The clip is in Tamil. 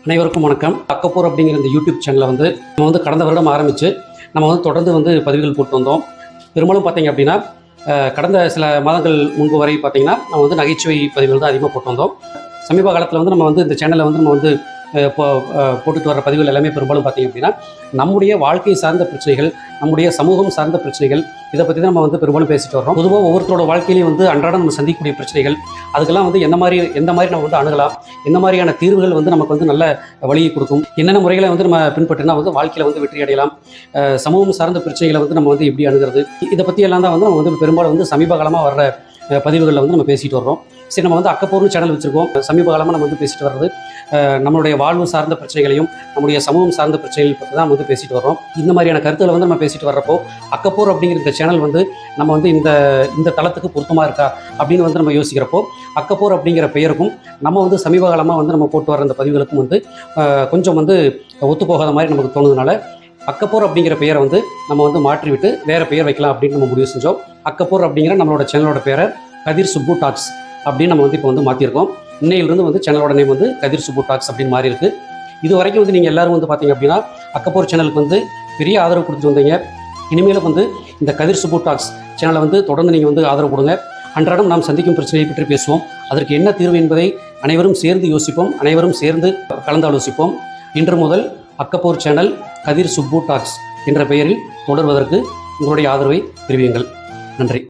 அனைவருக்கும் வணக்கம். அக்கப்பூர் அப்படிங்கிற இந்த யூடியூப் சேனலை நம்ம கடந்த வருடம் ஆரம்பித்து நம்ம தொடர்ந்து பதிவுகள் போட்டு வந்தோம். பெரும்பாலும் பார்த்தீங்க அப்படின்னா கடந்த சில மாதங்கள் முன்பு வரை பார்த்தீங்கன்னா நம்ம நகைச்சுவை பதிவுகள் தான் அதிகமாக போட்டு வந்தோம். சமீப காலத்தில் நம்ம இந்த சேனலை நம்ம போட்டுட்டு வர பதிவுகள் எல்லாமே பெரும்பாலும் பார்த்தீங்க அப்படின்னா நம்முடைய வாழ்க்கை சார்ந்த பிரச்சனைகள், நம்முடைய சமூகம் சார்ந்த பிரச்சனைகள், இதை பற்றி தான் நம்ம பெரும்பாலும் பேசிட்டு வரோம். பொதுவாக ஒவ்வொருத்தரோட வாழ்க்கையிலையும் அன்றாடம் நம்ம சந்திக்கக்கூடிய பிரச்சனைகள், அதுக்கெல்லாம் எந்த மாதிரி நம்ம அணுகலாம், எந்த மாதிரியான தீர்வுகள் நமக்கு நல்ல வழியை கொடுக்கும், என்னென்ன முறைகளை நம்ம பின்பற்றினா வாழ்க்கையில் வெற்றி அடையலாம், சமூகம் சார்ந்த பிரச்சனைகளை நம்ம எப்படி அணுகிறது, இதை பற்றி எல்லாம் தான் நம்ம பெரும்பாலும் சமீப காலமாக வர்ற பதிவுகளில் நம்ம பேசிட்டு வர்றோம். சரி, நம்ம அக்கப்பூர்னு சேனல் வச்சுருக்கோம். சமீப காலமாக நம்ம பேசிட்டு வர்றது நம்மளுடைய வாழ்வு சார்ந்த பிரச்சனைகளையும் நம்முடைய சமூகம் சார்ந்த பிரச்சனைகள் பற்றி தான் பேசிட்டு வர்றோம். இந்த மாதிரியான கருத்துக்களை நம்ம பேசிட்டு வர்றப்போ அக்கப்பூர் அப்படிங்கிற இந்த சேனல் நம்ம இந்த தளத்துக்கு பொருத்தமாக இருக்கா அப்படின்னு நம்ம யோசிக்கிறப்போ அக்கப்பூர் அப்படிங்கிற பெயருக்கும் நம்ம சமீப காலமாக நம்ம போட்டு வர இந்த பதிவுகளுக்கும் கொஞ்சம் ஒத்து போகாத மாதிரி நமக்கு தோணுதுனால அக்கப்பூர் அப்படிங்கிற பெயரை நம்ம மாற்றிவிட்டு வேறு பெயர் வைக்கலாம் அப்படின்னு நம்ம முடிவு செஞ்சோம். அக்கப்பூர் அப்படிங்கிற நம்மளோட சேனலோட பேரை கதிர் சுப்பு டாக்ஸ் அப்படின்னு நம்ம இப்போ மாற்றிருக்கோம். இன்னையிலிருந்து சேனலோட நேம் கதிர் சுப்பு டாக்ஸ் அப்படின்னு மாறி இருக்குது. இது வரைக்கும் நீங்கள் எல்லோரும் பார்த்தீங்க அப்படின்னா அக்கப்பூர் சேனலுக்கு பெரிய ஆதரவு கொடுத்துட்டு வந்தீங்க. இனிமேலும் இந்த கதிர் சுப்பு டாக்ஸ் சேனலை தொடர்ந்து நீங்கள் ஆதரவு கொடுங்க. அன்றாடம் நாம் சந்திக்கும் பிரச்சனையை பற்றி பேசுவோம். அதற்கு என்ன தீர்வு என்பதை அனைவரும் சேர்ந்து யோசிப்போம், அனைவரும் சேர்ந்து கலந்தாலோசிப்போம். இன்று முதல் அக்கப்பூர் சேனல் கதிர் சுப்பு டாக்ஸ் என்ற பெயரில் தொடர்வதற்கு உங்களுடைய ஆதரவை தெரிவியுங்கள். நன்றி.